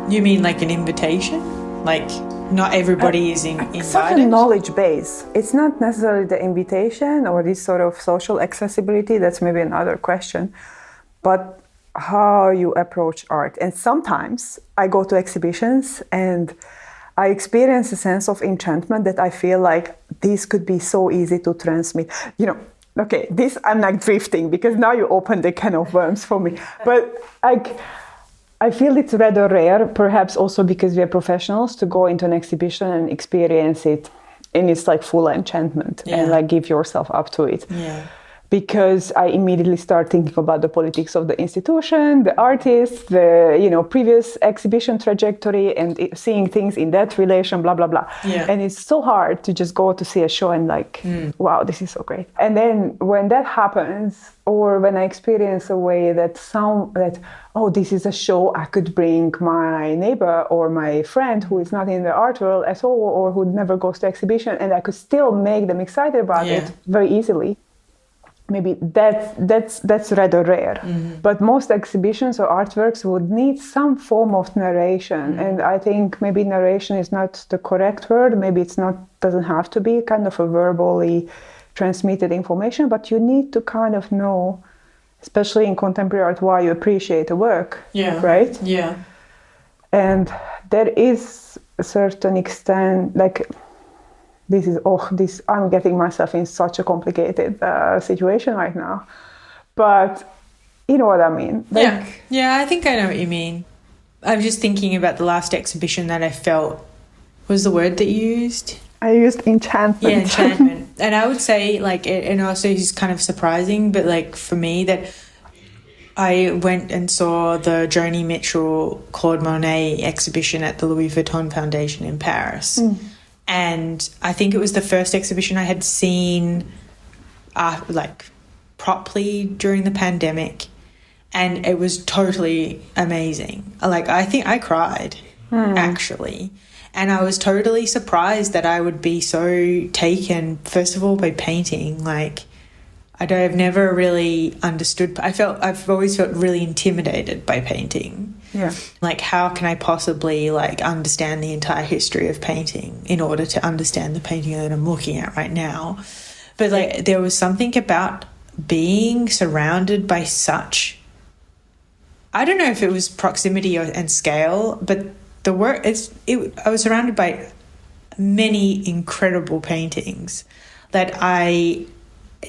You mean like an invitation? Like not everybody is invited? Such a knowledge base. It's not necessarily the invitation or this sort of social accessibility. That's maybe another question. But how you approach art. And sometimes I go to exhibitions and I experience a sense of enchantment that I feel like this could be so easy to transmit. You know, okay, this I'm like drifting because now you open the can of worms for me. But I feel it's rather rare, perhaps also because we are professionals, to go into an exhibition and experience it in its like full enchantment and like give yourself up to it. Yeah. Because I immediately start thinking about the politics of the institution, the artists, the previous exhibition trajectory, and seeing things in that relation, blah blah blah. Yeah. And it's so hard to just go to see a show and like, wow, this is so great. And then when that happens, or when I experience a way that oh, this is a show I could bring my neighbor or my friend who is not in the art world at all, or who never goes to exhibition, and I could still make them excited about it very easily. Maybe that's rather rare. But most exhibitions or artworks would need some form of narration. And I think maybe narration is not the correct word. Maybe doesn't have to be kind of a verbally transmitted information, but you need to kind of know, especially in contemporary art, why you appreciate a work. Yeah. Right? Yeah. And there is a certain extent, like, I'm getting myself in such a complicated situation right now. But you know what I mean? Yeah, I think I know what you mean. I'm just thinking about the last exhibition that I felt, what was the word that you used? I used enchantment. Yeah, enchantment. And I would say, like, and also it's kind of surprising, but like for me, that I went and saw the Joni Mitchell Claude Monet exhibition at the Louis Vuitton Foundation in Paris. And I think it was the first exhibition I had seen like properly during the pandemic. And it was totally amazing. Like, I think I cried, actually. And I was totally surprised that I would be so taken, first of all, by painting. Like, I've never really understood. I've always felt really intimidated by painting. Yeah. Like, how can I possibly like understand the entire history of painting in order to understand the painting that I'm looking at right now? But like, there was something about being surrounded by such, I don't know if it was proximity and scale, but the work, I was surrounded by many incredible paintings that I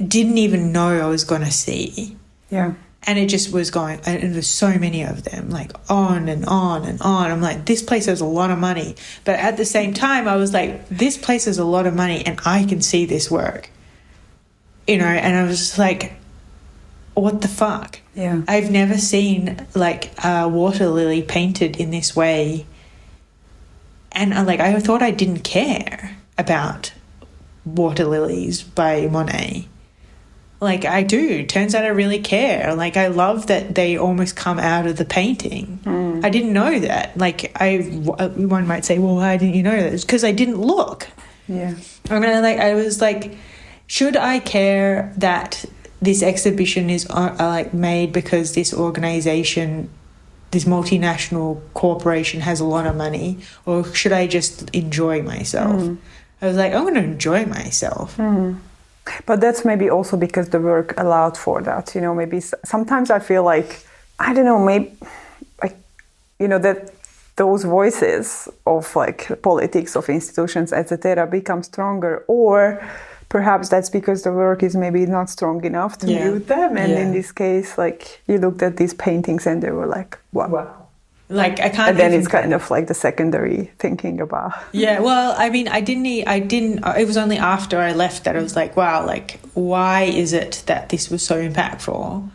didn't even know I was going to see. Yeah. And it just was going, and there's so many of them, like on and on and on. I'm like, this place has a lot of money. But at the same time, I was like, this place has a lot of money and I can see this work. And I was just like, what the fuck? Yeah. I've never seen like a water lily painted in this way. And I thought I didn't care about water lilies by Monet. Like, I do. Turns out I really care. Like, I love that they almost come out of the painting. I didn't know that. Like, one might say, well, why didn't you know that? It's because I didn't look. Yeah. I was like, should I care that this exhibition is like made because this organization, this multinational corporation has a lot of money, or should I just enjoy myself? I was like, I'm going to enjoy myself. But that's maybe also because the work allowed for that. Maybe sometimes I feel like, I don't know, maybe like, that those voices of like politics of institutions, etc., become stronger, or perhaps that's because the work is maybe not strong enough to mute them. And in this case, like, you looked at these paintings and they were like, wow. Like, I can't. And then it's kind of like the secondary thinking about. Yeah, well, I mean, I didn't. It was only after I left that I was like, wow, like, why is it that this was so impactful?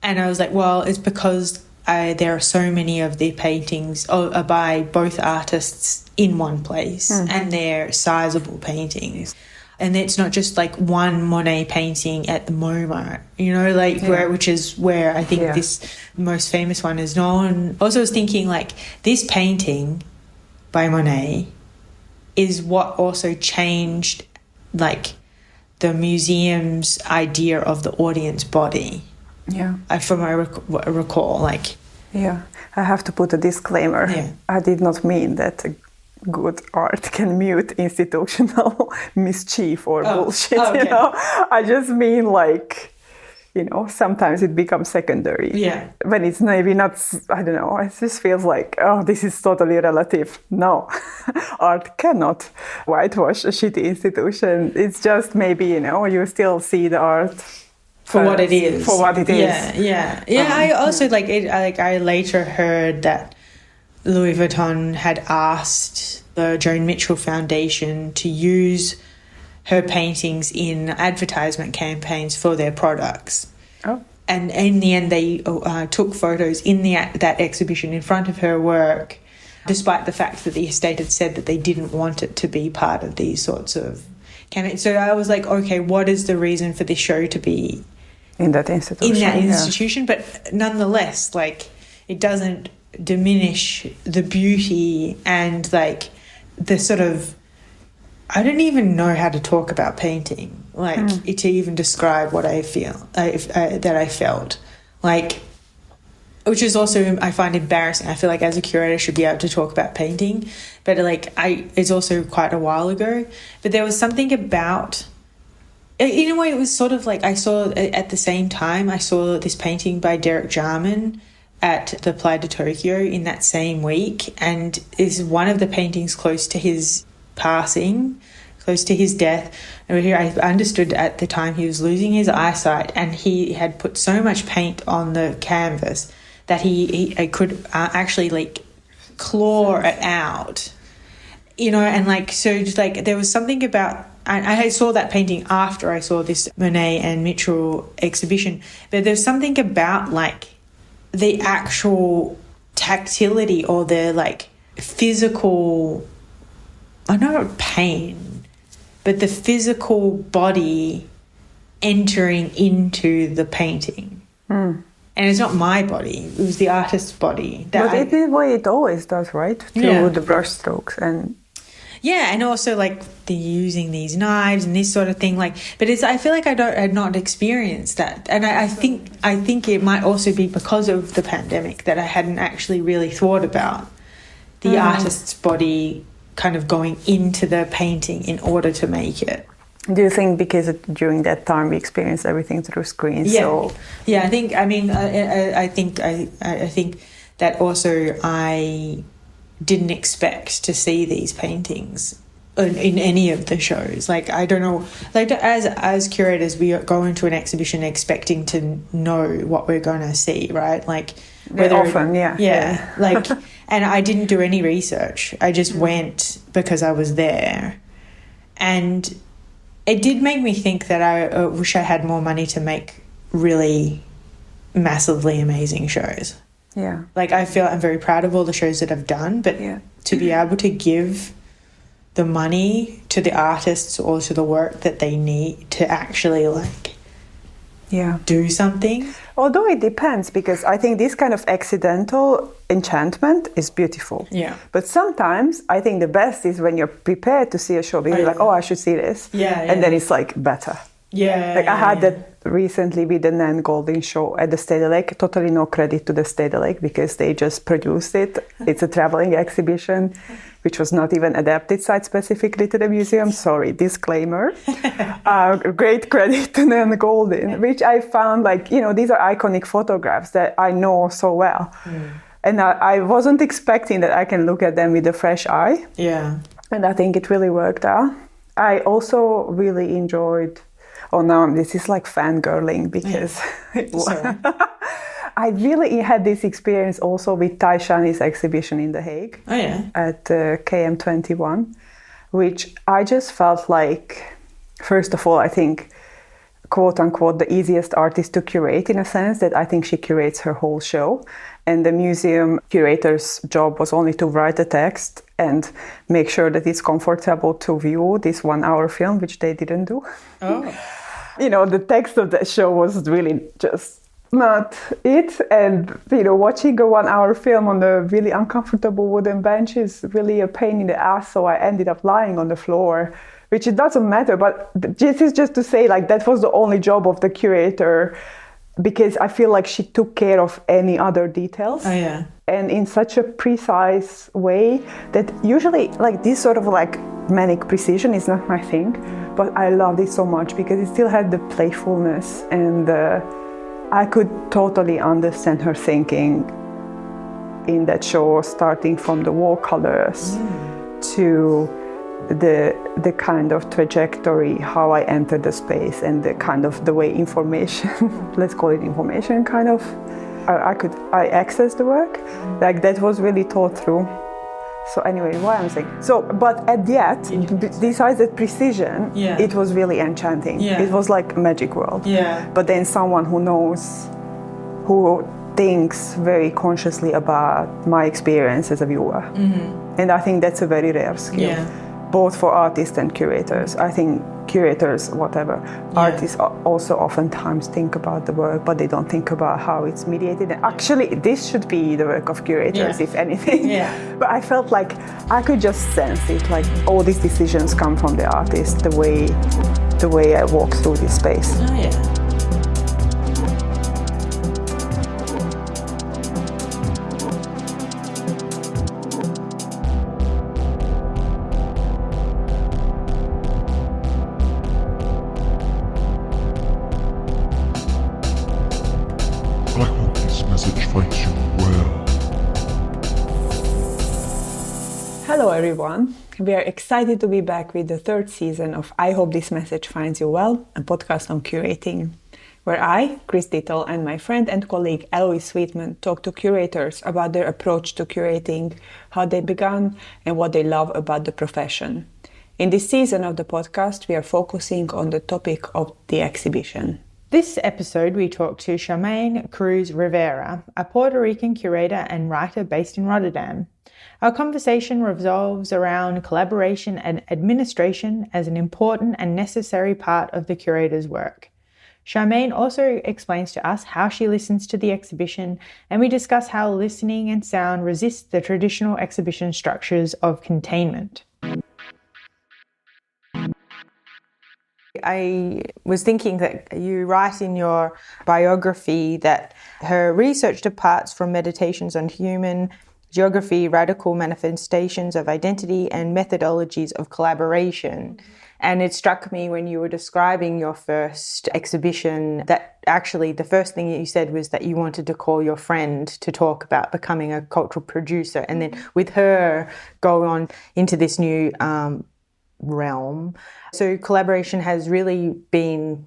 And I was like, well, it's because there are so many of the paintings by both artists in one place, and they're sizable paintings. And it's not just like one Monet painting at the MoMA, which is where I think this most famous one is known. Also, I was thinking like this painting by Monet is what also changed like the museum's idea of the audience body. Yeah. From what I recall, like Yeah, I have to put a disclaimer. Yeah. I did not mean that good art can mute institutional mischief or bullshit, okay. you know. I just mean like, you know, sometimes it becomes secondary. Yeah. When it's maybe not, I don't know, it just feels like, oh, this is totally relative. No, art cannot whitewash a shitty institution. It's just maybe, you know, you still see the art for what it is. For what it is. Yeah. I also I later heard that Louis Vuitton had asked the Joan Mitchell Foundation to use her paintings in advertisement campaigns for their products. Oh. And in the end, they took photos in that exhibition in front of her work, despite the fact that the estate had said that they didn't want it to be part of these sorts of campaigns. So I was like, okay, what is the reason for this show to be in that institution? But nonetheless, like, it doesn't diminish the beauty and like the sort of, I don't even know how to talk about painting, like to even describe what I feel that I felt, like, which is also, I find embarrassing. I feel like as a curator I should be able to talk about painting, but like it's also quite a while ago. But there was something about, in a way, it was sort of like I saw at the same time I saw this painting by Derek Jarman at the Playa de Tokyo in that same week, and is one of the paintings close to his passing, close to his death. And I understood at the time he was losing his eyesight, and he had put so much paint on the canvas that he could actually like claw it out, you know. And like, so just like there was something about, I saw that painting after I saw this Monet and Mitchell exhibition, but there's something about like the actual tactility or the like physical, I know not pain, but the physical body entering into the painting. And it's not my body, it was the artist's body. But it is the way it always does, right? Through the brush strokes and... Yeah, and also like the using these knives and this sort of thing. Like, but it's, I feel like I had not experienced that, and I think it might also be because of the pandemic that I hadn't actually really thought about the artist's body kind of going into the painting in order to make it. Do you think because during that time we experienced everything through screens? Yeah, so... yeah. I think that also I didn't expect to see these paintings in any of the shows. Like, I don't know, like as curators we go into an exhibition expecting to know what we're going to see, right? Like whether like, and I didn't do any research. I just went because I was there, and it did make me think that I wish I had more money to make really massively amazing shows. Yeah. Like, I feel I'm very proud of all the shows that I've done, but to be able to give the money to the artists or to the work that they need to actually, like, do something. Although it depends, because I think this kind of accidental enchantment is beautiful. Yeah. But sometimes I think the best is when you're prepared to see a show, because you're like, oh, I should see this. And then it's, like, better. I had that recently with the Nan Goldin show at the Stedelijk. Totally no credit to the Stedelijk because they just produced it. It's a traveling exhibition, which was not even adapted site specifically to the museum. Sorry, disclaimer. Great credit to Nan Goldin, which I found, like, you know, these are iconic photographs that I know so well. And I wasn't expecting that I can look at them with a fresh eye. Yeah. And I think it really worked out. I also really enjoyed... Oh, now this is like fangirling because I really had this experience also with Tai Shani's exhibition in The Hague at KM21, which I just felt like, first of all, I think, quote unquote, the easiest artist to curate, in a sense that I think she curates her whole show. And the museum curator's job was only to write a text and make sure that it's comfortable to view this 1 hour film, which they didn't do. Oh. You know, the text of that show was really just not it. And, you know, watching a 1 hour film on a really uncomfortable wooden bench is really a pain in the ass. So I ended up lying on the floor, which it doesn't matter. But this is just to say, like, that was the only job of the curator because I feel like she took care of any other details. Oh yeah. And in such a precise way that usually like this sort of like manic precision is not my thing, but I loved it so much because it still had the playfulness, and I could totally understand her thinking in that show, starting from the wall colors to the kind of trajectory, how I entered the space, and the kind of the way information, let's call it information, kind of, I accessed the work. Like that was really thought through. So anyway, what I'm saying. So, but at the end, besides that precision, it was really enchanting. Yeah. It was like a magic world. Yeah. But then someone who knows, who thinks very consciously about my experience as a viewer. Mm-hmm. And I think that's a very rare skill, both for artists and curators. I think curators, artists also oftentimes think about the work, but they don't think about how it's mediated. And actually, this should be the work of curators, if anything. Yeah. But I felt like I could just sense it, like all these decisions come from the artist, the way I walk through this space. Oh, yeah. Hello everyone, we are excited to be back with the third season of I Hope This Message Finds You Well, a podcast on curating, where I, Chris Dittel, and my friend and colleague Eloise Sweetman talk to curators about their approach to curating, how they began, and what they love about the profession. In this season of the podcast, we are focusing on the topic of the exhibition. This episode, we talk to Sharmyn Cruz Rivera, a Puerto Rican curator and writer based in Rotterdam. Our conversation revolves around collaboration and administration as an important and necessary part of the curator's work. Sharmyn also explains to us how she listens to the exhibition, and we discuss how listening and sound resist the traditional exhibition structures of containment. I was thinking that you write in your biography that her research departs from meditations on human geography, radical manifestations of identity, and methodologies of collaboration. And it struck me when you were describing your first exhibition that actually the first thing you said was that you wanted to call your friend to talk about becoming a cultural producer. And then with her go on into this new realm. So collaboration has really been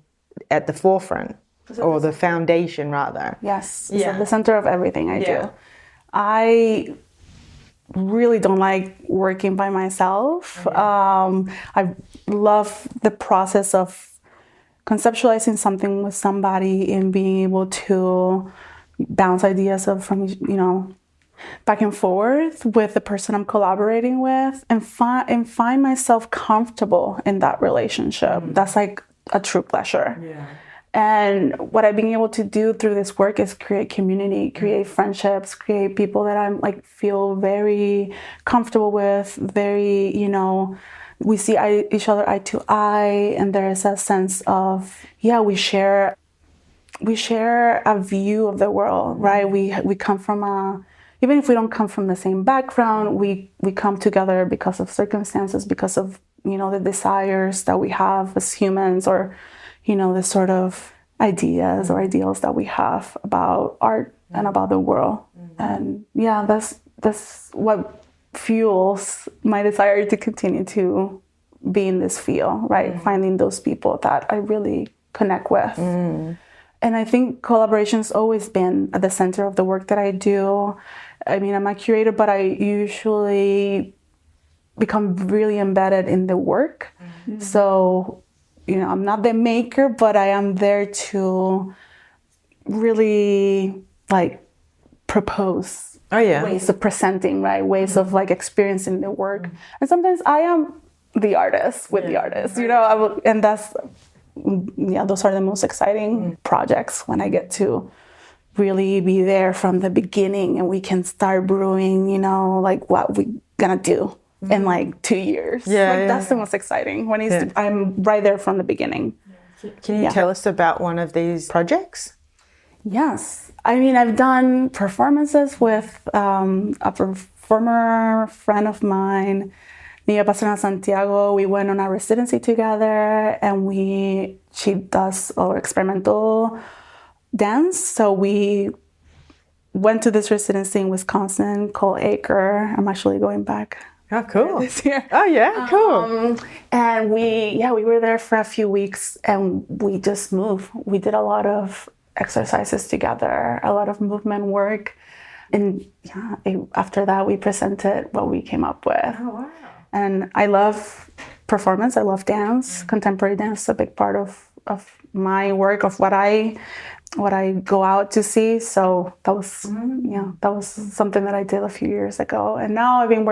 at the forefront, or the foundation rather. Yes, it's at the center of everything I do. I really don't like working by myself. I love the process of conceptualizing something with somebody and being able to bounce ideas from back and forth with the person I'm collaborating with, and find myself comfortable in that relationship. That's like a true pleasure. Yeah. And what I've been able to do through this work is create community, create friendships, create people that I'm feel very comfortable with, very, we see each other eye to eye, and there is a sense of, we share a view of the world, right? We come from even if we don't come from the same background, we come together because of circumstances, because of, the desires that we have as humans, or, the sort of ideas or ideals that we have about art and about the world. And that's what fuels my desire to continue to be in this field, right? Finding those people that I really connect with. And I think collaboration's always been at the center of the work that I do. I mean, I'm a curator, but I usually become really embedded in the work. So, I'm not the maker, but I am there to really propose ways of presenting, right? Ways of experiencing the work. And sometimes I am the artist with the artist, and that's, those are the most exciting projects when I get to really be there from the beginning and we can start brewing, what we gonna do in 2 years. That's the most exciting when I'm right there from the beginning. Can you tell us about one of these projects? Yes. I mean, I've done performances with a former friend of mine, Nia Pastrana Santiago. We went on a residency together, and she does our experimental dance. So we went to this residency in Wisconsin called Acre. I'm actually going back. Oh, cool. This year. Oh, yeah, cool. And we were there for a few weeks, and we just moved. We did a lot of exercises together, a lot of movement work. And after that, we presented what we came up with. Oh, wow. And I love performance. I love dance. Contemporary dance is a big part of my work, of what I go out to see. So that was something that I did a few years ago. And now I've been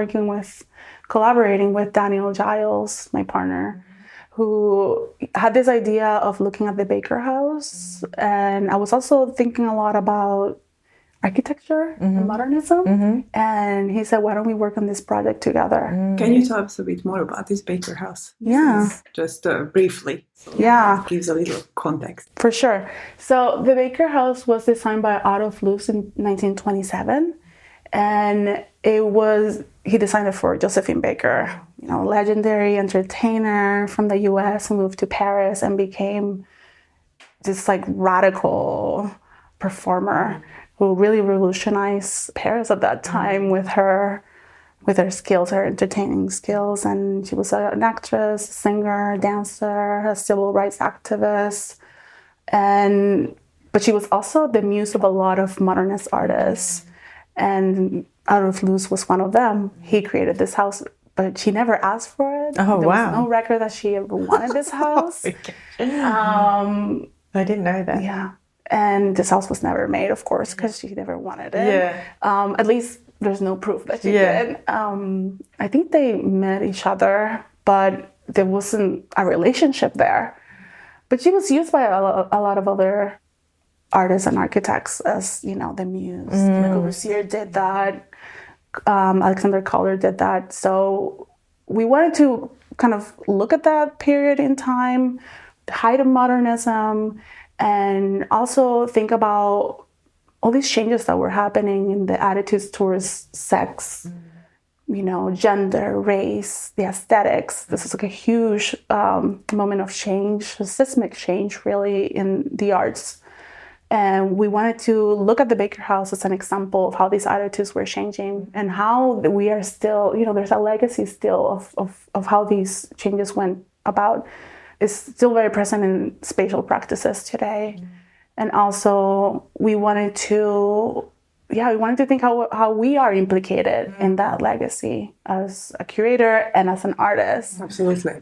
collaborating with Daniel Giles, my partner, who had this idea of looking at the Baker House. And I was also thinking a lot about architecture and modernism. And he said, why don't we work on this project together? Can you tell us a bit more about this Baker House? Yeah. Just briefly. So it gives a little context. For sure. So the Baker House was designed by Adolf Loos in 1927. And he designed it for Josephine Baker, legendary entertainer from the US, who moved to Paris and became this radical performer who really revolutionized Paris at that time with her skills, her entertaining skills. And she was an actress, singer, dancer, a civil rights activist. But she was also the muse of a lot of modernist artists. And Adolf Loos was one of them. He created this house, but she never asked for it. Oh, there wow. was no record that she ever wanted this house. I didn't know that. Yeah. And this house was never made, of course, because she never wanted it. Yeah. At least there's no proof that she did. I think they met each other, but there wasn't a relationship there. But she was used by a lot of other artists and architects as, the muse. Le Corbusier did that. Alexander Calder did that. So we wanted to kind of look at that period in time, the height of modernism, and also think about all these changes that were happening in the attitudes towards sex, gender, race, the aesthetics. This is a huge moment of change, a seismic change, really, in the arts. And we wanted to look at the Baker House as an example of how these attitudes were changing and how we are still, there's a legacy still of how these changes went about. Is still very present in spatial practices today. And also we wanted to think how we are implicated in that legacy as a curator and as an artist. Absolutely.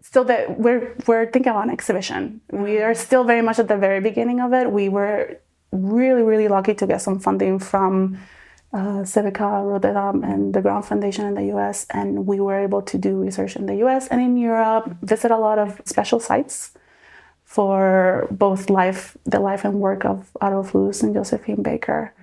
Still that we're thinking about an exhibition. We are still very much at the very beginning of it. We were really, really lucky to get some funding from Civica, Rotterdam, and the Ground Foundation in the US. And we were able to do research in the US and in Europe, visit a lot of special sites for both the life and work of Adolf Loos and Josephine Baker.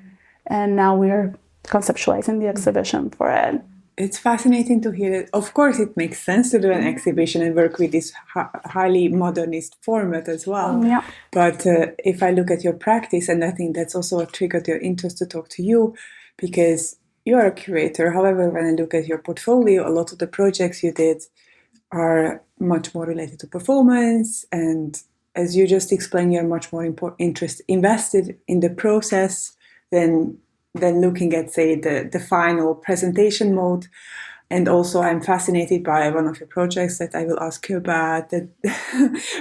And now we're conceptualizing the exhibition for it. It's fascinating to hear it. Of course, it makes sense to do an exhibition and work with this highly modernist format as well. Yeah. But if I look at your practice, and I think that's also a trigger to your interest to talk to you, because you are a curator. However, when I look at your portfolio, a lot of the projects you did are much more related to performance. And as you just explained, you're much more invested in the process than looking at, say, the final presentation mode. And also I'm fascinated by one of your projects that I will ask you about, that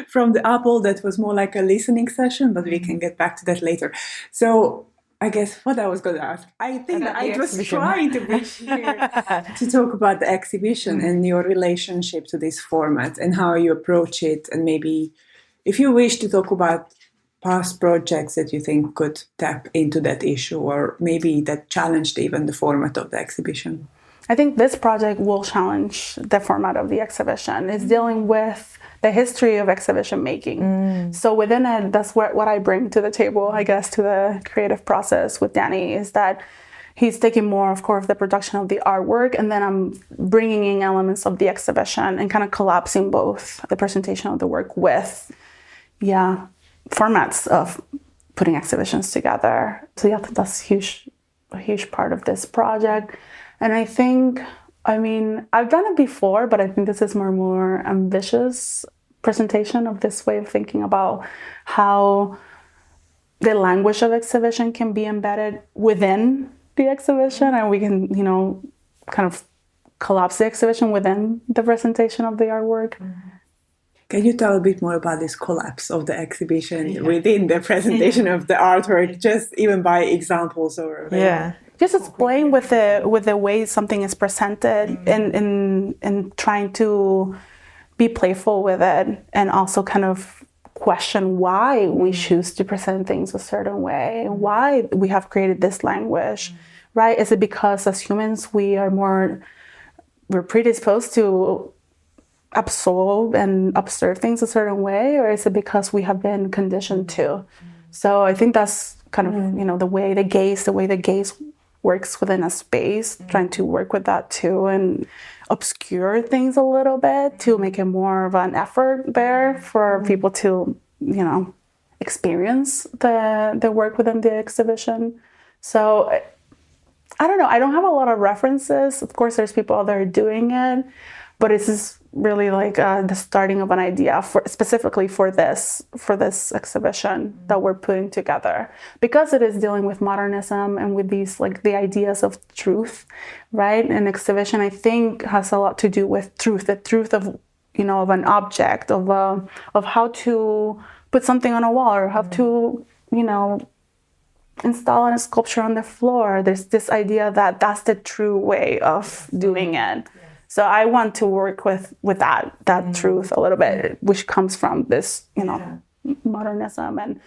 from the Apple, that was more like a listening session, but we can get back to that later. So I guess what I was going to ask, I think I was trying to be here to talk about the exhibition and your relationship to this format and how you approach it. And maybe if you wish to talk about past projects that you think could tap into that issue, or maybe that challenged even the format of the exhibition. I think this project will challenge the format of the exhibition. It's dealing with the history of exhibition making. So within it, that's what I bring to the table, I guess, to the creative process with Danny, is that he's taking more, of course, the production of the artwork, and then I'm bringing in elements of the exhibition and kind of collapsing both the presentation of the work with, formats of putting exhibitions together. So yeah, that's a huge part of this project. And I think, I mean, I've done it before, but I think this is more ambitious presentation of this way of thinking about how the language of exhibition can be embedded within the exhibition, and we can, you know, kind of collapse the exhibition within the presentation of the artwork. Can you tell a bit more about this collapse of the exhibition within the presentation of the artwork, just even by examples or just explain with the way something is presented and trying to be playful with it, and also kind of question why we choose to present things a certain way, why we have created this language, right? Is it because as humans we're predisposed to absorb and observe things a certain way, or is it because we have been conditioned to? So I think that's kind of, you know, the way the gaze works within a space, trying to work with that too, and obscure things a little bit to make it more of an effort there for people to, you know, experience the work within the exhibition. So I don't know, I don't have a lot of references. Of course, there's people out there doing it, but it's just really like the starting of an idea specifically for this exhibition that we're putting together, because it is dealing with modernism and with these like the ideas of truth, right? An exhibition, I think, has a lot to do with truth, the truth of, you know, of an object, of how to put something on a wall, or how to, you know, install a sculpture on the floor. There's this idea that that's the true way of doing it. So I want to work with that truth a little bit, which comes from this, you know, modernism. And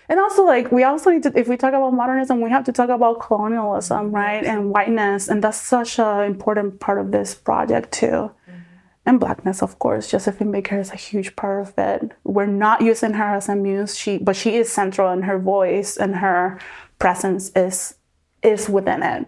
also, like, we also need to, if we talk about modernism, we have to talk about colonialism, right? And whiteness. And that's such an important part of this project too. And Blackness, of course. Josephine Baker is a huge part of it. We're not using her as a muse, but she is central, and her voice and her presence is within it.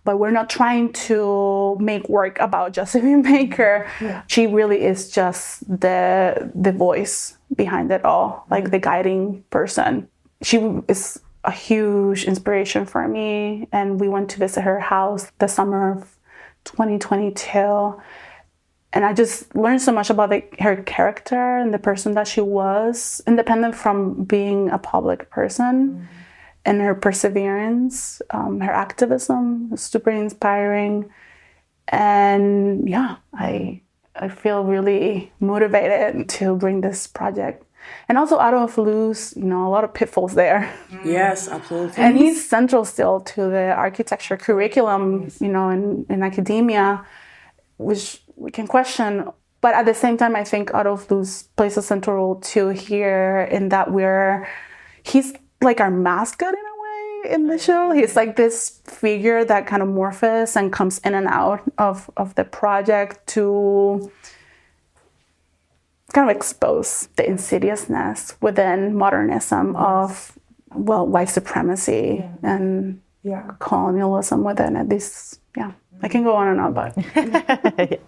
But we're not trying to make work about Josephine Baker. She really is just the voice behind it all, like the guiding person. She is a huge inspiration for me, and we went to visit her house the summer of 2022. And I just learned so much about her character and the person that she was, independent from being a public person. And her perseverance, her activism is super inspiring. And yeah, I feel really motivated to bring this project. And also out of Luz, you know, a lot of pitfalls there. Yes, absolutely. And he's central still to the architecture curriculum, you know, in academia, which we can question. But at the same time, I think Adolf Luz plays a central role too here, in that he's like our mascot in a way in the show. He's like this figure that kind of morphs and comes in and out of the project to kind of expose the insidiousness within modernism of, well, white supremacy and colonialism within it. I can go on and on, but...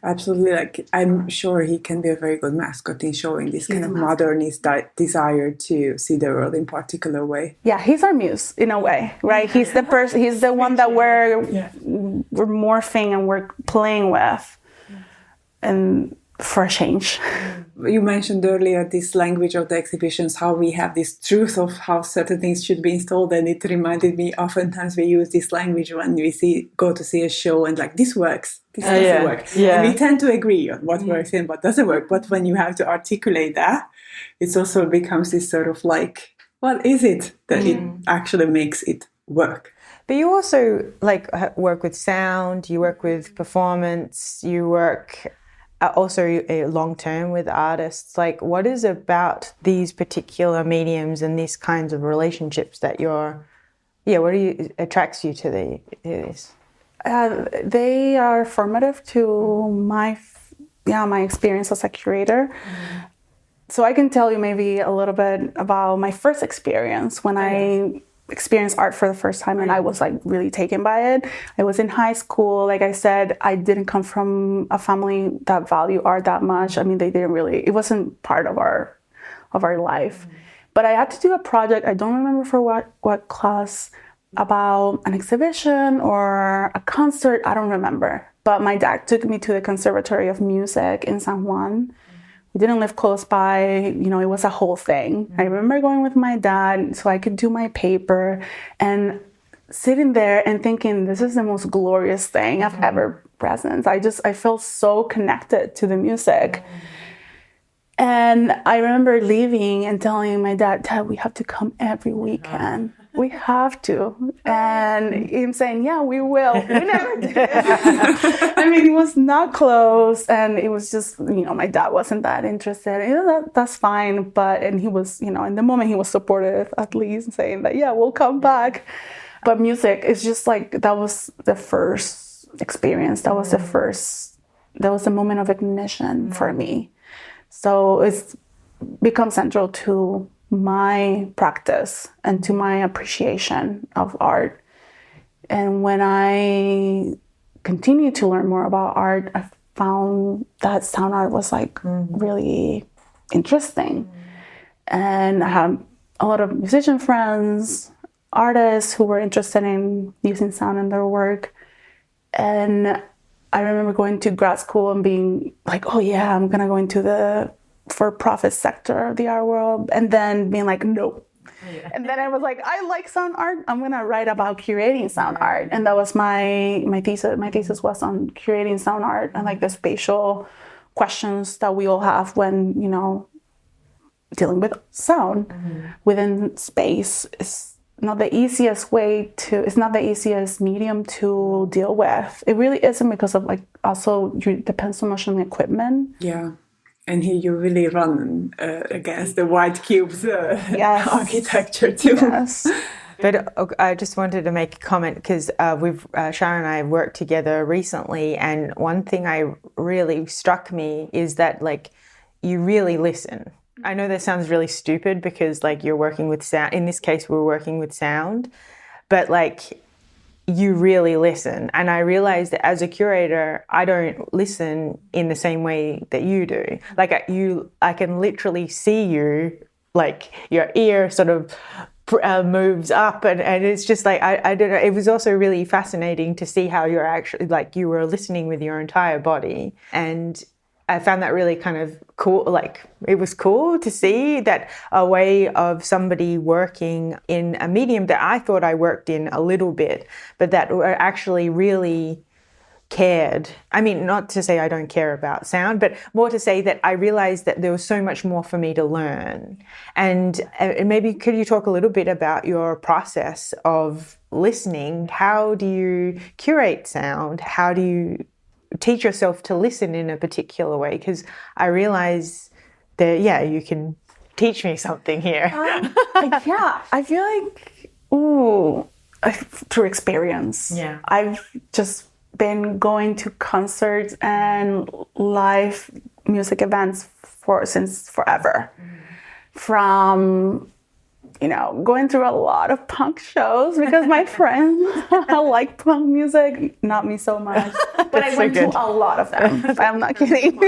Absolutely. Like, I'm sure he can be a very good mascot in showing this kind of modernist desire to see the world in particular way. Yeah, he's our muse in a way, right? He's the person. He's the one that we're morphing and we're playing with, and for a change. You mentioned earlier this language of the exhibitions, how we have this truth of how certain things should be installed, and it reminded me oftentimes we use this language when we go to see a show and like, this works, this doesn't work. And we tend to agree on what works and what doesn't work. But when you have to articulate that, it also becomes this sort of like, what is it that it actually makes it work? But you also like work with sound, you work with performance, you work also long-term with artists. Like, what is about these particular mediums and these kinds of relationships that attracts you to this? They are formative to my experience as a curator. So I can tell you maybe a little bit about my first experience when I experienced art for the first time, and I was like really taken by it. I was in high school. Like I said, I didn't come from a family that value art that much. I mean, they didn't really, it wasn't part of our life. But I had to do a project, I don't remember for what class, about an exhibition or a concert, I don't remember. But my dad took me to the Conservatory of Music in San Juan. We didn't live close by, you know, it was a whole thing. I remember going with my dad so I could do my paper and sitting there and thinking, this is the most glorious thing I've ever present. I felt so connected to the music. And I remember leaving and telling my dad, we have to come every weekend. We have to. And him saying, yeah, we will. We never did. I mean, it was not close. And it was just, you know, my dad wasn't that interested. You know, that's fine. But, and he was, you know, in the moment he was supportive, at least saying that, yeah, we'll come back. But music is just like, that was the first experience. That was the moment of ignition for me. So it's become central to my practice and to my appreciation of art. And when I continued to learn more about art, I found that sound art was like really interesting. And I have a lot of musician friends, artists who were interested in using sound in their work. And I remember going to grad school and being like, oh yeah, I'm gonna go into the for-profit sector of the art world, and then being like, no. Yeah. And then I was like, I like sound art. I'm gonna write about curating sound art, and that was my thesis. My thesis was on curating sound art and like the spatial questions that we all have when, you know, dealing with sound within space. Is not the easiest way to. It's not the easiest medium to deal with. It really isn't, because of like also you depend so much on the equipment. Yeah. And here you really run against the white cubes architecture too. Yes. But I just wanted to make a comment because Sharon and I worked together recently, and one thing I really struck me is that like you really listen. I know that sounds really stupid because like you're working with sound. In this case, we're working with sound, but like you really listen. And I realized that as a curator, I don't listen in the same way that you do. Like I can literally see you, like your ear sort of moves up, and it's just like, I don't know. It was also really fascinating to see how you're actually, like you were listening with your entire body. And I found that really kind of cool. Like it was cool to see that a way of somebody working in a medium that I thought I worked in a little bit, but that actually really cared. I mean, not to say I don't care about sound, but more to say that I realized that there was so much more for me to learn. And maybe could you talk a little bit about your process of listening? How do you curate sound? How do you teach yourself to listen in a particular way? Because I realize that, yeah, you can teach me something here. Yeah, I feel like, through experience. Yeah. I've just been going to concerts and live music events since forever. From, you know, going through a lot of punk shows because my friends like punk music, not me so much, but I went to a lot of them. I'm not kidding.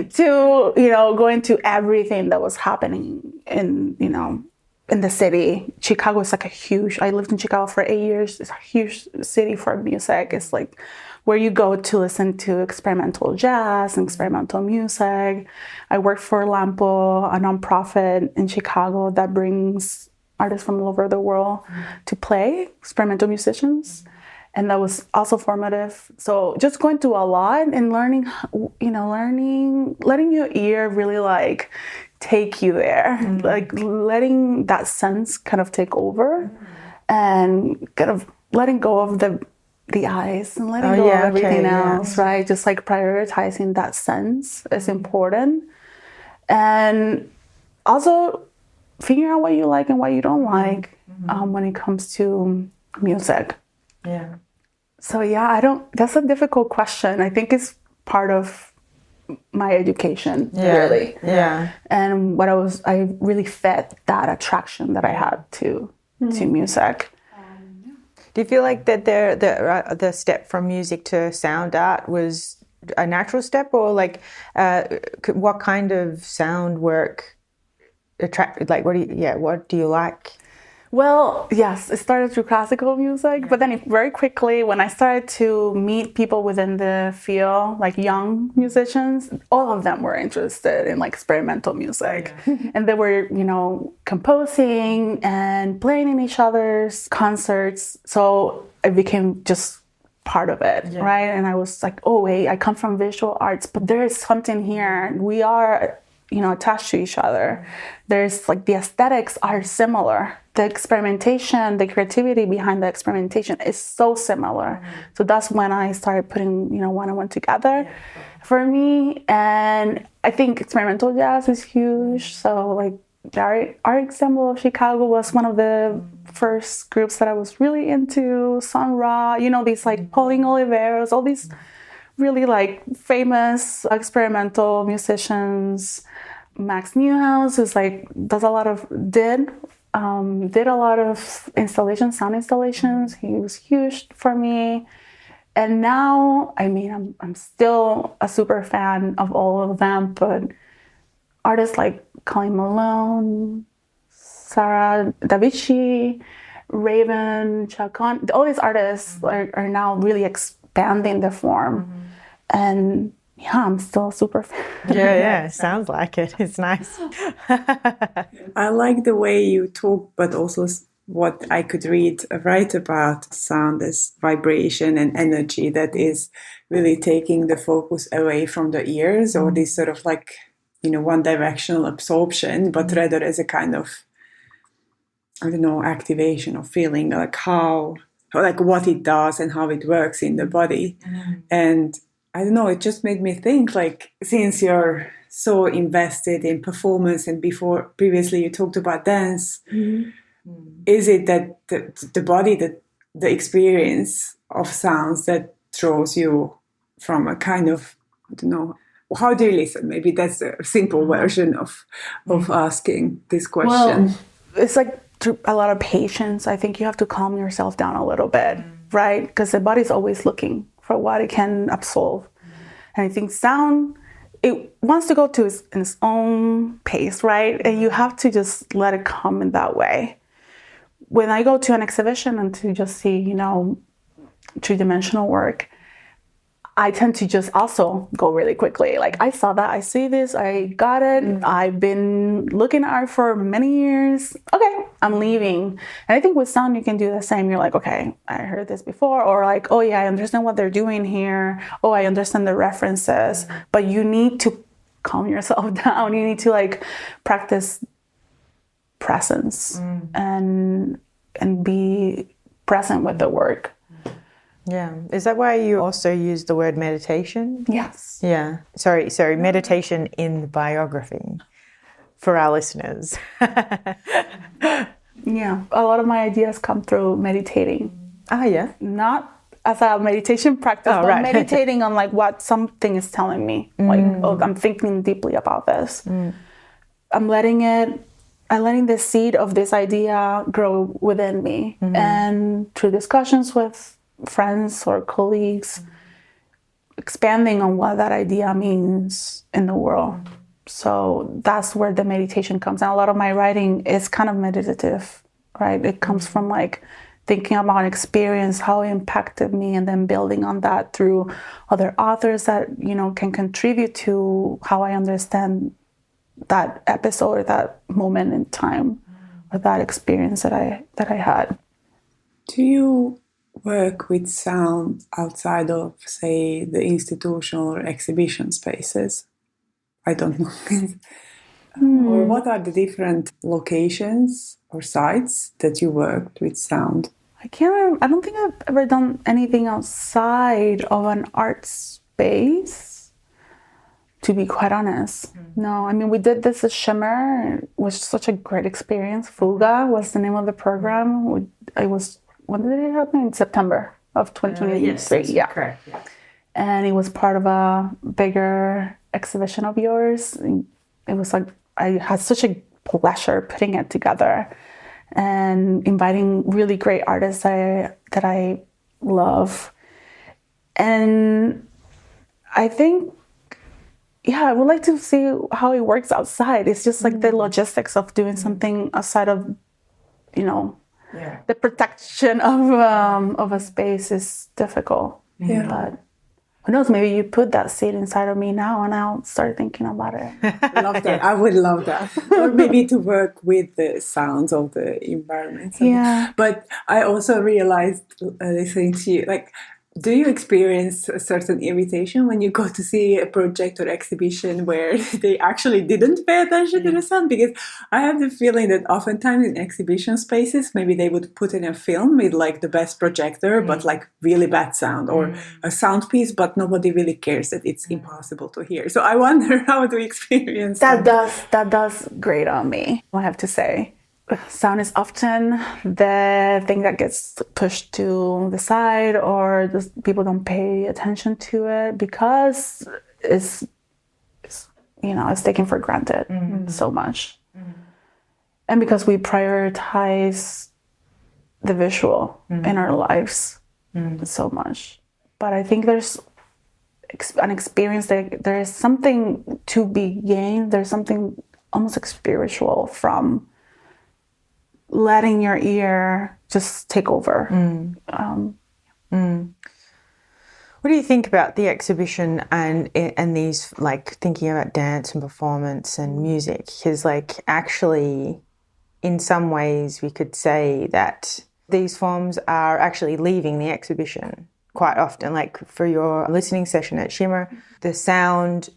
To, you know, going to everything that was happening in, you know, in the city. Chicago is like I lived in Chicago for 8 years. It's a huge city for music. It's like where you go to listen to experimental jazz and experimental music. I worked for Lampo, a nonprofit in Chicago that brings artists from all over the world to play, experimental musicians. And that was also formative. So just going through a lot and learning, you know, letting your ear really like take you there, like letting that sense kind of take over and kind of letting go of the eyes and letting go of everything else, right? Just like prioritizing that sense is important. And also figuring out what you like and what you don't like when it comes to music. Yeah. So yeah, that's a difficult question. I think it's part of my education, really. Yeah. And I really fed that attraction that I had to music. Do you feel like that the step from music to sound art was a natural step, or like what kind of sound work attracted? Like, what do you like? Well, yes, it started through classical music, but then very quickly, when I started to meet people within the field, like young musicians, all of them were interested in like experimental music. And they were, composing and playing in each other's concerts. So it became just part of it, right? And I was like, oh, wait, I come from visual arts, but there is something here. We are, attached to each other. There's like the aesthetics are similar. The experimentation, the creativity behind the experimentation is so similar. So that's when I started putting, one and one together for me. And I think experimental jazz is huge. So like the Art Ensemble of Chicago was one of the first groups that I was really into. Sun Ra, these like Pauline Oliveros, all these really like famous experimental musicians. Max Newhouse is like did a lot of sound installations. He was huge for me. And now, I'm still a super fan of all of them, but artists like Colleen Malone, Sarah Davici, Raven, Chacon, all these artists are now really expanding the form. And yeah, I'm still a super fan. Yeah, sounds like it. It's nice. I like the way you talk, but also what I could write about sound as vibration and energy that is really taking the focus away from the ears or this sort of like, one directional absorption, but rather as a kind of, activation or feeling like what it does and how it works in the body. And I don't know, it just made me think, like, since you're so invested in performance and previously you talked about dance, is it that the body, the experience of sounds that draws you from a kind of, I don't know, how do you listen? Maybe that's a simple version of asking this question. Well, it's like through a lot of patience. I think you have to calm yourself down a little bit, right? Because the body's always looking for what it can absorb. And I think sound, it wants to go to its own pace, right? And you have to just let it come in that way. When I go to an exhibition and to just see, three-dimensional work, I tend to just also go really quickly. Like, I saw that, I see this, I got it. I've been looking at art for many years. Okay, I'm leaving. And I think with sound, you can do the same. You're like, okay, I heard this before. Or like, oh yeah, I understand what they're doing here. Oh, I understand the references. But you need to calm yourself down. You need to like practice presence and be present with the work. Yeah. Is that why you also use the word meditation? Yes. Yeah. Sorry. Meditation in the biography for our listeners. Yeah. A lot of my ideas come through meditating. Ah, yeah. Not as a meditation practice, but right. meditating on like what something is telling me. Like, oh, I'm thinking deeply about this. I'm letting the seed of this idea grow within me. And through discussions with friends or colleagues, expanding on what that idea means in the world. So that's where the meditation comes. And a lot of my writing is kind of meditative, right? It comes from like thinking about an experience, how it impacted me, and then building on that through other authors that, can contribute to how I understand that episode or that moment in time or that experience that I had. Do you work with sound outside of, say, the institutional or exhibition spaces? I don't know. Or what are the different locations or sites that you worked with sound? I can't remember. I don't think I've ever done anything outside of an art space, to be quite honest. No, we did this at Shimmer. It was such a great experience. Fuga was the name of the program. When did it happen? In September of 2023. Yes, yeah. Correct. Yeah. And it was part of a bigger exhibition of yours. It was like, I had such a pleasure putting it together and inviting really great artists that I love. And I think yeah, I would like to see how it works outside. It's just like the logistics of doing something outside of, you know, the protection of a space is difficult. Yeah. But who knows, maybe you put that seed inside of me now and I'll start thinking about it. Love that. I would love that. Or maybe to work with the sounds of the environment. Yeah. But I also realized listening to you, like, do you experience a certain irritation when you go to see a project or exhibition where they actually didn't pay attention to the sound? Because I have the feeling that oftentimes in exhibition spaces, maybe they would put in a film with like the best projector, but like really bad sound, or a sound piece, but nobody really cares that it's impossible to hear. So I wonder, how do you experience That does grate on me, I have to say. Sound is often the thing that gets pushed to the side, or people don't pay attention to it because it's taken for granted so much. And because we prioritize the visual in our lives so much. But I think there's an experience that there is something to be gained. There's something almost like spiritual from letting your ear just take over. What do you think about the exhibition and these, like, thinking about dance and performance and music? Because, like, actually, in some ways, we could say that these forms are actually leaving the exhibition quite often. Like, for your listening session at Shimmer, the sound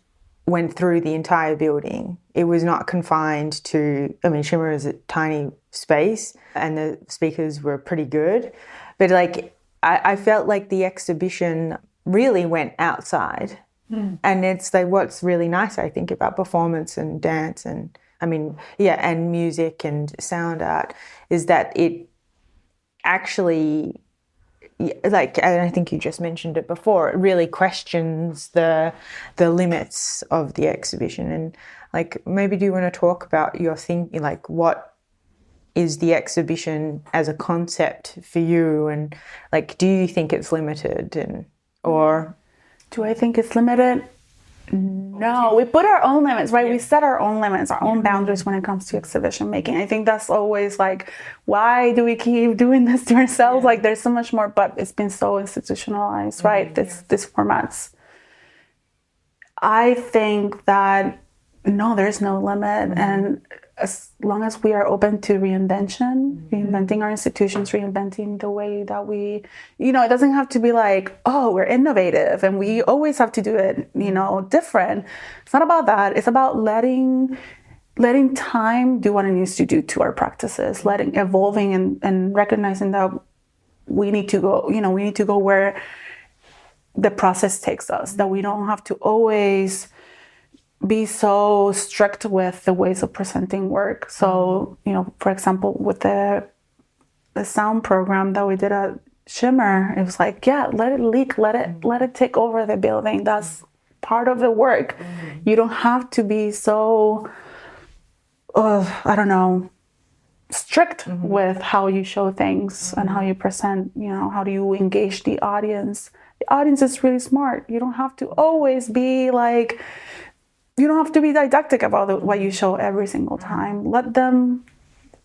went through the entire building. It was not confined to, I mean, Shimmer is a tiny space and the speakers were pretty good. But like, I felt like the exhibition really went outside. And it's like what's really nice, I think, about performance and dance and, I mean, yeah, and music and sound art is that it actually, like, and I think you just mentioned it before, it really questions the limits of the exhibition. And like, maybe do you want to talk about your thinking, like what is the exhibition as a concept for you, and like, do you think it's limited, and or do I think it's limited? No, we put our own limits, right? We set our own limits, our own boundaries when it comes to exhibition making. I think that's always like, why do we keep doing this to ourselves? Like, there's so much more, but it's been so institutionalized, right? This formats. I think that no, there's no limit, and as long as we are open to reinventing our institutions, reinventing the way that we, it doesn't have to be like, oh, we're innovative and we always have to do it, different. It's not about that. It's about letting time do what it needs to do to our practices, evolving and recognizing that we need to go where the process takes us, that we don't have to always be so strict with the ways of presenting work. So, for example, with the sound program that we did at Shimmer, it was like, yeah, let it leak, let it take over the building. That's part of the work. You don't have to be so, strict with how you show things and how you present, how do you engage the audience. The audience is really smart. You don't have to always be like, you don't have to be didactic about what you show every single time. Let them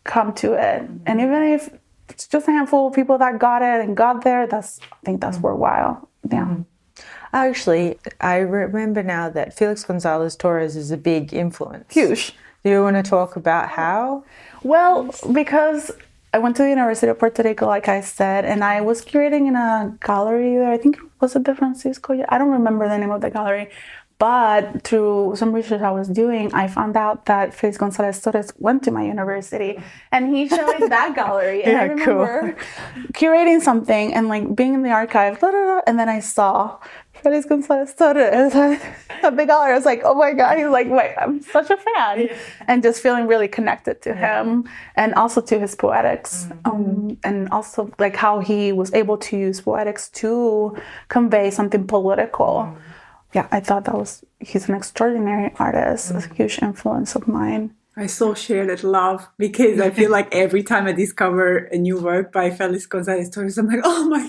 come to it. And even if it's just a handful of people that got it and got there, I think that's worthwhile. Yeah. Actually, I remember now that Felix Gonzalez Torres is a big influence. Huge. Do you want to talk about how? Well, because I went to the University of Puerto Rico, like I said, and I was curating in a gallery there. I think it was at the Francisco. I don't remember the name of the gallery. But through some research I was doing, I found out that Felix Gonzalez Torres went to my university and he showed in that gallery. And I remember curating something and like being in the archive, and then I saw Felix Gonzalez Torres, a big gallery. I was like, oh my God, he's like, wait, I'm such a fan. And just feeling really connected to him and also to his poetics. And also like how he was able to use poetics to convey something political. Yeah, I thought he's an extraordinary artist, a huge influence of mine. I so share that love, because I feel like every time I discover a new work by Felix Gonzalez Torres, I'm like, oh my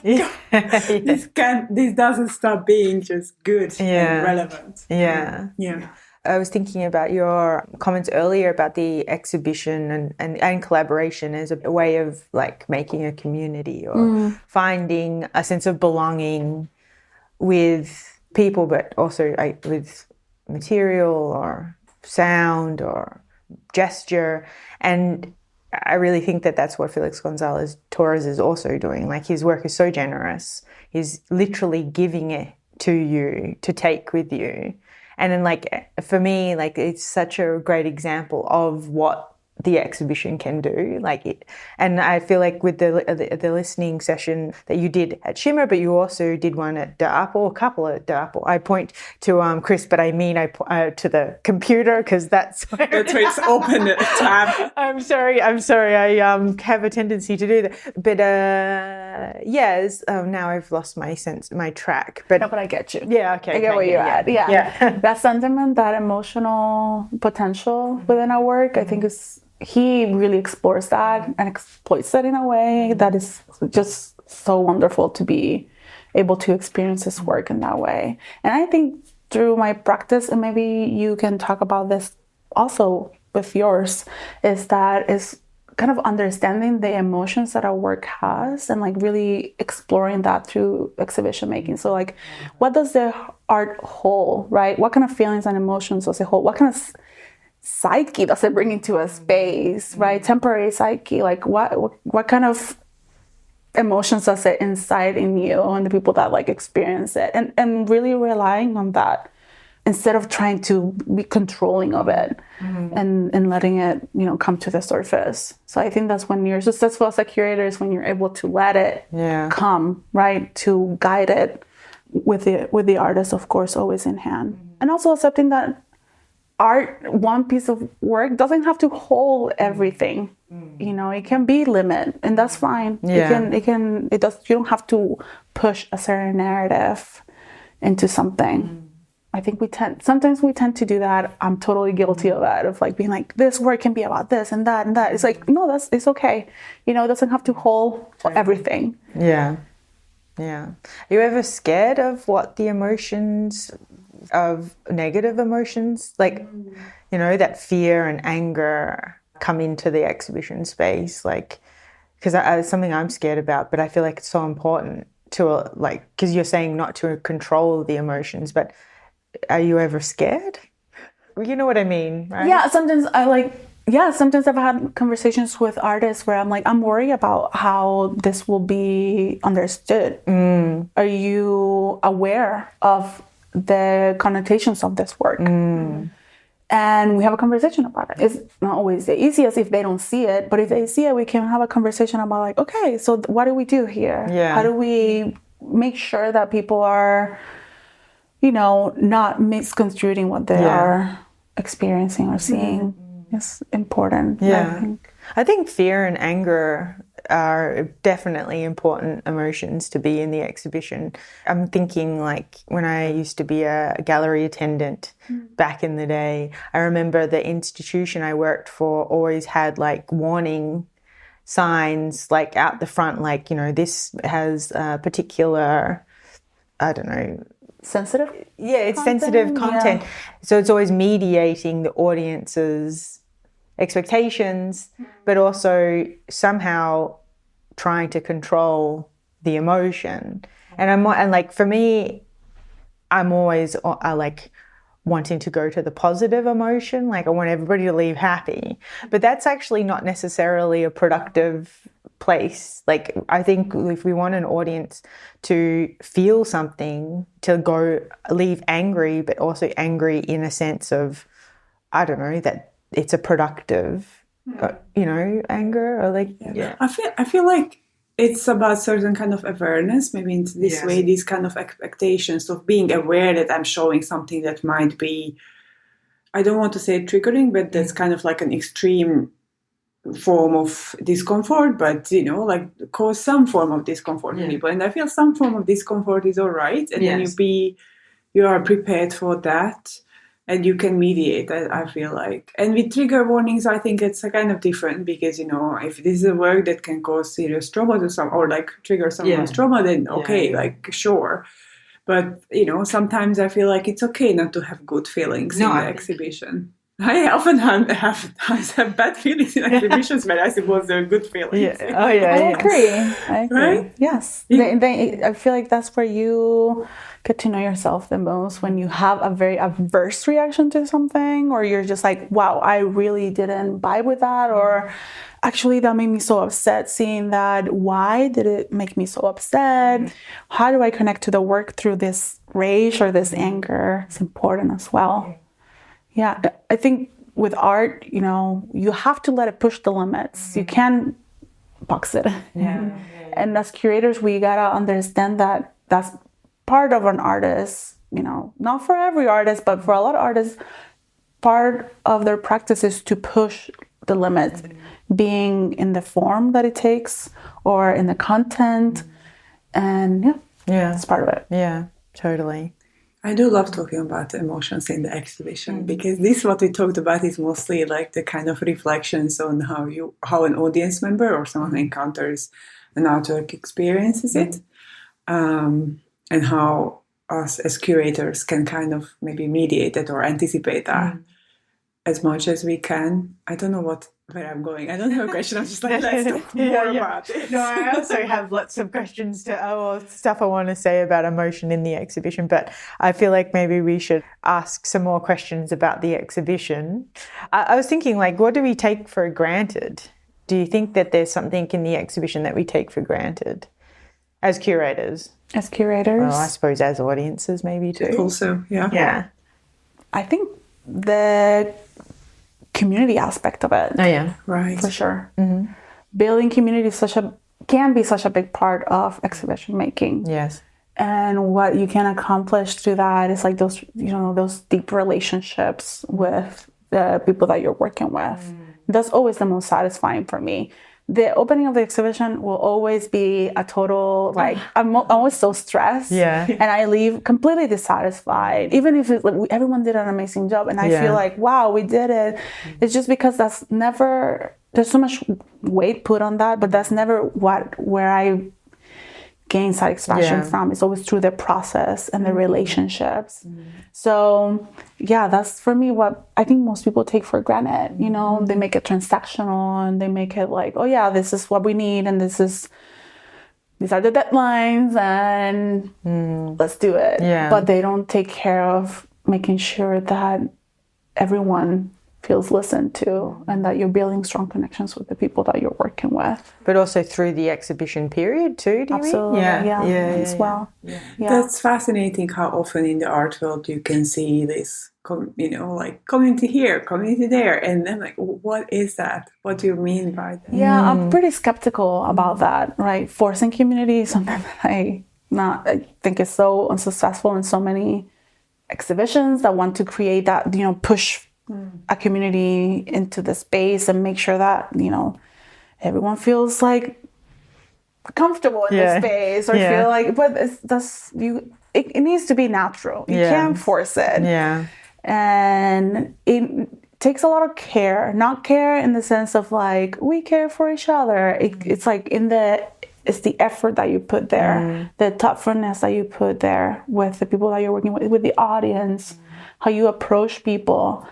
God, this doesn't stop being just good and relevant. Yeah. Yeah. I was thinking about your comments earlier about the exhibition and collaboration as a way of like making a community or finding a sense of belonging with people, but also with material or sound or gesture. And I really think that that's what Felix Gonzalez Torres is also doing. Like, his work is so generous. He's literally giving it to you to take with you. And then, like, for me, like, it's such a great example of what the exhibition can do. And I feel like with the listening session that you did at Shimmer, but you also did one at De Apple, a couple at De Apple. I point to Chris, but I mean to the computer, because that's where it's open a tab. I'm sorry. I have a tendency to do that. But yes, now I've lost my track. But No, but I get you. yeah, okay. I get where you're at. Yeah. That sentiment, that emotional potential within our work, I think he really explores that and exploits that in a way that is just so wonderful to be able to experience his work in that way. And I think through my practice, and maybe you can talk about this also with yours, is kind of understanding the emotions that our work has and like really exploring that through exhibition making. So like, what does the art hold, right? What kind of feelings and emotions does it hold? What kind of psyche does it bring into a space, right? Temporary psyche, like what kind of emotions does it incite in you and the people that like experience it, and really relying on that instead of trying to be controlling of it and letting it, come to the surface. So I think that's when you're successful as a curator, is when you're able to let it come, right? To guide it with the artist, of course, always in hand. And also accepting that art, one piece of work doesn't have to hold everything. It can be limit, and that's fine. Yeah. You don't have to push a certain narrative into something. I think sometimes we tend to do that. I'm totally guilty of that, of like being like, this work can be about this and that and that. It's like, no, it's okay. It doesn't have to hold everything. Yeah. Are you ever scared of what the emotions of negative emotions, like, that fear and anger come into the exhibition space? Like, because it's something I'm scared about, but I feel like it's so important to because you're saying not to control the emotions, but are you ever scared? You know what I mean, right? Yeah, sometimes sometimes I've had conversations with artists where I'm like, I'm worried about how this will be understood. Are you aware of the connotations of this work? And we have a conversation about it. It's not always the easiest if they don't see it, but if they see it, we can have a conversation about like, okay, so what do we do here? Yeah. How do we make sure that people are, not misconstruing what they are experiencing or seeing? It's important. Yeah. I think fear and anger are definitely important emotions to be in the exhibition. I'm thinking like when I used to be a gallery attendant back in the day, I remember the institution I worked for always had like warning signs like out the front, like, this has a particular, I don't know. Sensitive? Yeah, it's sensitive content. Yeah. So it's always mediating the audience's expectations, but also somehow trying to control the emotion. And like for me, I'm always like wanting to go to the positive emotion. Like I want everybody to leave happy, but that's actually not necessarily a productive place. Like I think if we want an audience to feel something, to leave angry, but also angry in a sense of, I don't know, that it's a productive, anger or like, yeah. I feel like it's about certain kind of awareness, maybe in this way, these kind of expectations of being aware that I'm showing something that might be, I don't want to say triggering, but that's kind of like an extreme form of discomfort, but like cause some form of discomfort in people. And I feel some form of discomfort is all right. And then you are prepared for that. and you can mediate. I feel like, and with trigger warnings, I think it's a kind of different because if this is a work that can cause serious trauma to some or like trigger someone's trauma, then okay, like sure. But sometimes I feel like it's okay not to have good feelings in the exhibition. I often have bad feelings in exhibitions, but I suppose they're good feelings. I agree. Right? Yes. I feel like that's where you get to know yourself the most, when you have a very adverse reaction to something, or you're just like, wow, I really didn't vibe with that, or actually that made me so upset seeing that. Why did it make me so upset? How do I connect to the work through this rage or this anger? It's important as well. Yeah, I think with art, you have to let it push the limits. You can't box it. And as curators, we gotta understand that that's part of an artist, not for every artist, but for a lot of artists, part of their practice is to push the limits, being in the form that it takes or in the content. And it's part of it. Yeah, totally. I do love talking about emotions in the exhibition because this, what we talked about, is mostly like the kind of reflections on how an audience member or someone encounters an artwork, experiences it, and how us as curators can kind of maybe mediate it or anticipate that as much as we can. I don't know where I'm going. I don't have a question. I'm just like, let's talk more about it. No, I also have lots of questions stuff I want to say about emotion in the exhibition, but I feel like maybe we should ask some more questions about the exhibition. I was thinking, like, what do we take for granted? Do you think that there's something in the exhibition that we take for granted as curators? As curators? Well, I suppose as audiences maybe too. Also, Yeah. I think the community aspect of it. Oh yeah, right, for sure. Building community can be such a big part of exhibition making. Yes, and what you can accomplish through that is like those deep relationships with the people that you're working with. That's always the most satisfying for me. The opening of the exhibition will always be a total, like, I'm always so stressed. And I leave completely dissatisfied, even if everyone did an amazing job. And I feel like, wow, we did it. It's just because there's so much weight put on that, but that's never where I gain satisfaction from. It's always through the process and the relationships. So that's for me what I think most people take for granted. They make it transactional and they make it like, oh yeah, this is what we need and these are the deadlines and let's do it. But they don't take care of making sure that everyone feels listened to and that you're building strong connections with the people that you're working with. But also through the exhibition period too, do you Absolutely. mean? As well. That's fascinating how often in the art world you can see this, like community here, community there. And then like, what is that? What do you mean by that? Yeah, I'm pretty skeptical about that, right? Forcing community is something that I think is so unsuccessful in so many exhibitions that want to create that, push a community into the space and make sure that everyone feels like comfortable in the space or feel like, but it needs to be natural. You can't force it. And it takes a lot of care, not care in the sense of like we care for each other. It's like it's the effort that you put there, the thoughtfulness that you put there with the people that you're working with the audience, how you approach people.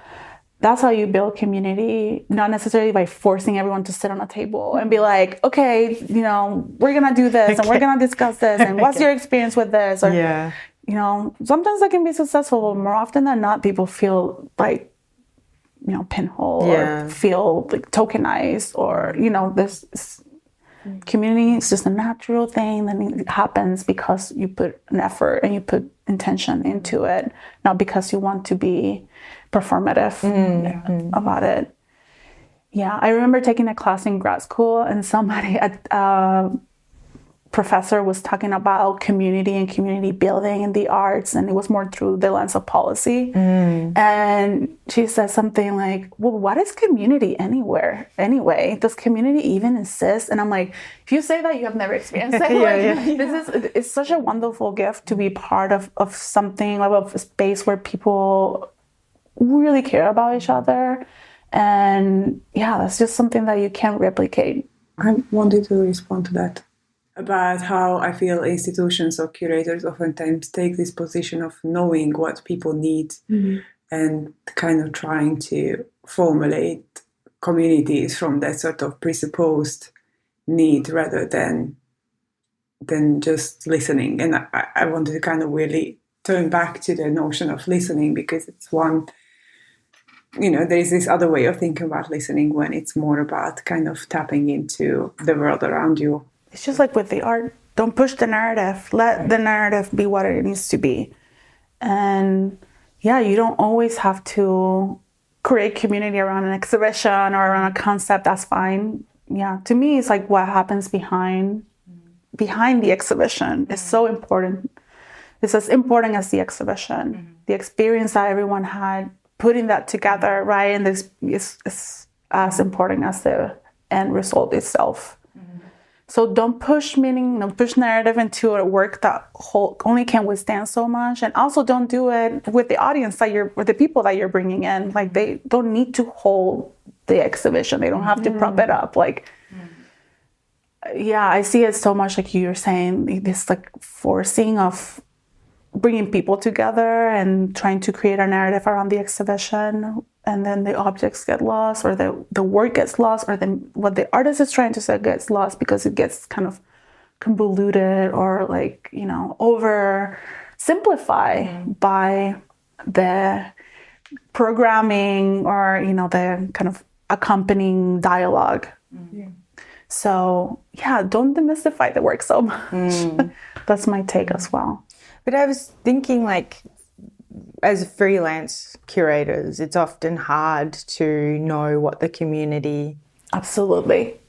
That's how you build community, not necessarily by forcing everyone to sit on a table and be like, okay, we're going to do this and we're going to discuss this and what's your experience with this? Or, sometimes that can be successful, but more often than not, people feel like, pinhole or feel like tokenized or, this community is just a natural thing that happens because you put an effort and you put intention into it, not because you want to be performative about it. I remember taking a class in grad school and a professor was talking about community and community building in the arts, and it was more through the lens of policy. And she said something like, well, what is community anyway? Does community even exist? And I'm like, if you say that, you have never experienced it. It's such a wonderful gift to be part of something, of a space where people really care about each other. And yeah, that's just something that you can't replicate. I wanted to respond to that about how I feel institutions or curators oftentimes take this position of knowing what people need and kind of trying to formulate communities from that sort of presupposed need rather than just listening. And I wanted to kind of really turn back to the notion of listening, because it's one, there is this other way of thinking about listening when it's more about kind of tapping into the world around you. It's just like with the art, don't push the narrative. Let the narrative be what it needs to be. And yeah, you don't always have to create community around an exhibition or around a concept. That's fine. Yeah, to me, it's like what happens behind the exhibition is so important. It's as important as the exhibition. The experience that everyone had, putting that together, right? And this is as important as the end result itself. So don't push narrative into a work that only can withstand so much. And also don't do it with the audience with the people that you're bringing in. Like, they don't need to hold the exhibition. They don't have to prop it up. Like, yeah, I see it so much, like you're saying, this like forcing of bringing people together and trying to create a narrative around the exhibition, and then the objects get lost, or the work gets lost, or then what the artist is trying to say gets lost because it gets kind of convoluted or like, over simplified by the programming or, the kind of accompanying dialogue. So yeah, don't demystify the work so much. That's my take as well. But I was thinking, like, as freelance curators, it's often hard to know what the community Absolutely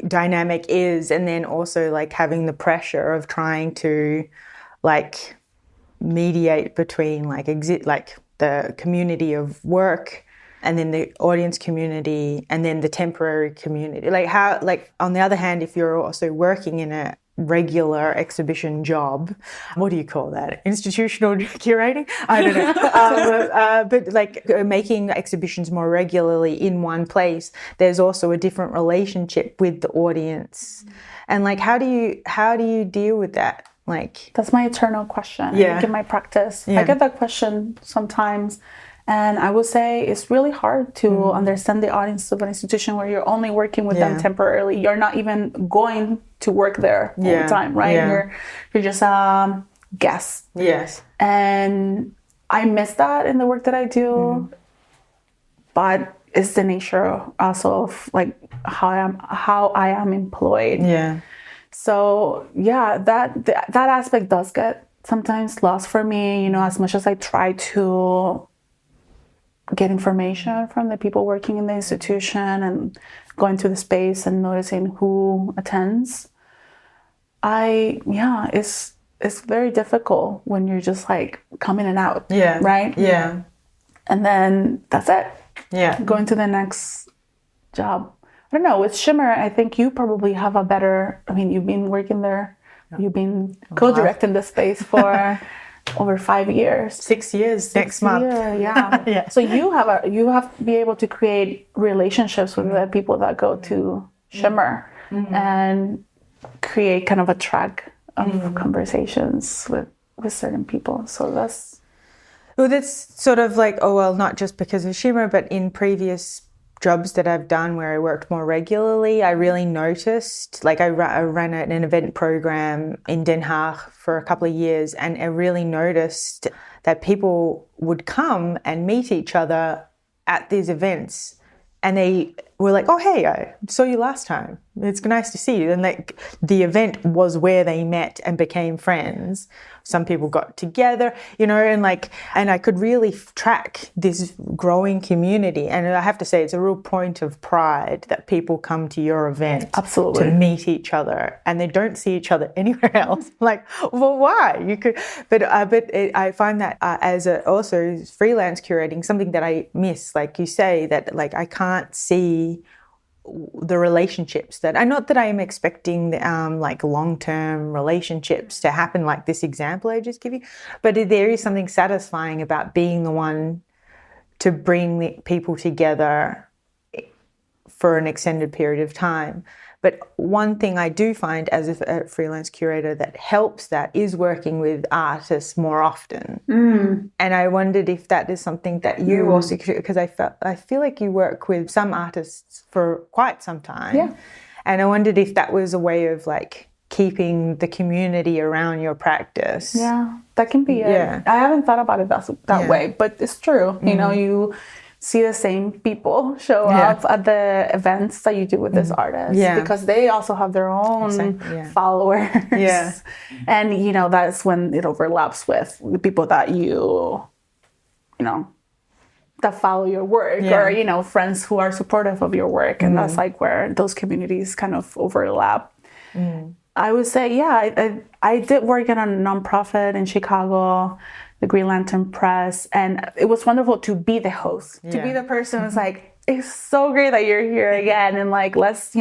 dynamic is, and then also like having the pressure of trying to like mediate between like the community of work and then the audience community and then the temporary community. Like, how, like, on the other hand, if you're also working in a regular exhibition job, what do you call that? Institutional curating? I don't know. But like making exhibitions more regularly in one place, there's also a different relationship with the audience. And like, how do you deal with that? Like, that's my eternal question. I think in my practice, I get that question sometimes. And I would say it's really hard to understand the audience of an institution where you're only working with them temporarily. You're not even going to work there all the time, right? You're just a guest. Yes. And I miss that in the work that I do. But it's the nature also of like how I am employed. Yeah. So yeah, that aspect does get sometimes lost for me, as much as I try to get information from the people working in the institution and going to the space and noticing who attends. It's very difficult when you're just like coming and out. Yeah. Right? Yeah. And then that's it. Yeah. Going to the next job. I don't know, with Shimmer, I think you probably have you've been working there. You've been co-directing the space for over 5 years. 6 years next month. Yeah. So you have to be able to create relationships with the people that go to Shimmer and create kind of a track of conversations with certain people. So that's sort of like, not just because of Shimmer, but in previous jobs that I've done where I worked more regularly, I really noticed, like I ran an event program in Den Haag for a couple of years, and I really noticed that people would come and meet each other at these events, and they were like, oh, hey, I saw you last time. It's nice to see you. And like the event was where they met and became friends. Some people got together, and I could really track this growing community. And I have to say, it's a real point of pride that people come to your event to meet each other, and they don't see each other anywhere else. Like, well, why? You could, I find that as also freelance curating, something that I miss, like you say, that like I can't see the relationships that not that I am expecting like long-term relationships to happen like this example I just give you, but there is something satisfying about being the one to bring the people together for an extended period of time. But one thing I do find as a freelance curator that helps that is working with artists more often. And I wondered if that is something that you also, because I feel like you work with some artists for quite some time. Yeah. And I wondered if that was a way of like keeping the community around your practice. Yeah, that can be it. Yeah. I haven't thought about it that way, but it's true. You know, you see the same people show up at the events that you do with this artist because they also have their own followers. Yeah. And, you know, that's when it overlaps with the people that you know, that follow your work or, you know, friends who are supportive of your work. And that's like where those communities kind of overlap. I would say, I did work at a nonprofit in Chicago, the Green Lantern Press, and it was wonderful to be the host, to be the person who's like, it's so great that you're here again, and like, let's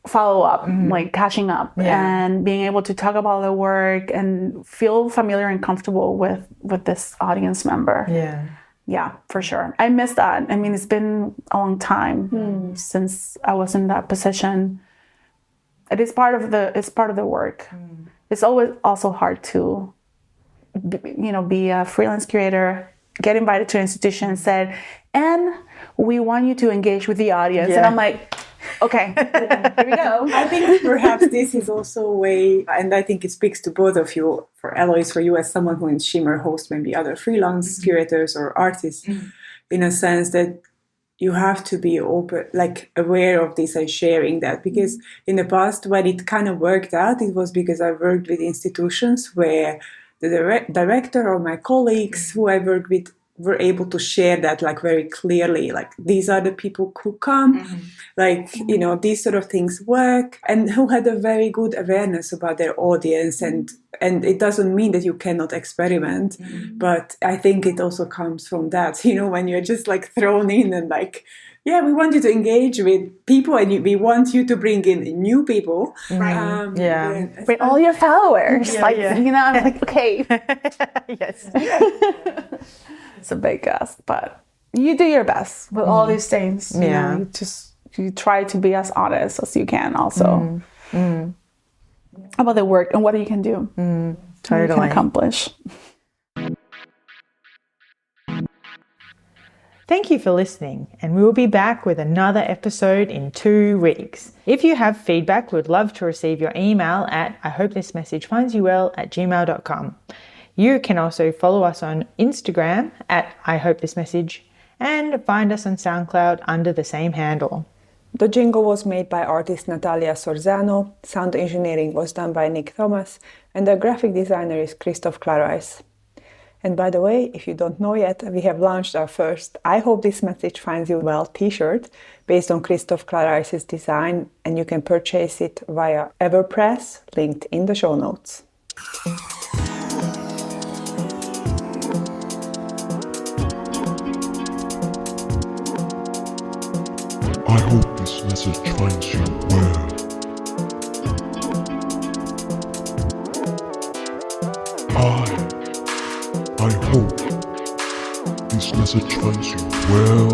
follow up, like catching up and being able to talk about the work and feel familiar and comfortable with this audience member. Yeah, for sure. I miss that. I mean, it's been a long time since I was in that position. It is part of the work. It's always also hard to, be a freelance curator, get invited to an institution and said, and we want you to engage with the audience. And I'm like, okay, here we go. I think perhaps this is also a way, and I think it speaks to both of you, for Eloise, for you as someone who in Shimmer hosts maybe other freelance curators or artists, in a sense that you have to be open, like aware of this and sharing that. Because in the past, when it kind of worked out, it was because I worked with institutions where the director or my colleagues who I worked with were able to share that like very clearly, like these are the people who come, like, these sort of things work, and who had a very good awareness about their audience. And it doesn't mean that you cannot experiment, but I think it also comes from that, when you're just like thrown in and like, we want you to engage with people and we want you to bring in new people. Bring all your followers. I'm like, okay. Yes. It's a big ask, but you do your best with all these things. You know, you try to be as honest as you can also about the work and what you can do. Totally. You can accomplish. Thank you for listening, and we will be back with another episode in 2 weeks. If you have feedback, we'd love to receive your email at ihopethismessagefindsyouwell@gmail.com. You can also follow us on Instagram at ihopethismessage and find us on SoundCloud under the same handle. The jingle was made by artist Natalia Sorzano, sound engineering was done by Nick Thomas, and the graphic designer is Christoph Clarais. And by the way, if you don't know yet, we have launched our first I Hope This Message Finds You Well t-shirt based on Christoph Clarais' design, and you can purchase it via Everpress, linked in the show notes. I hope this message finds you well. I hope this message finds you well.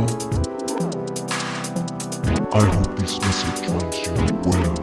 I hope this message finds you well.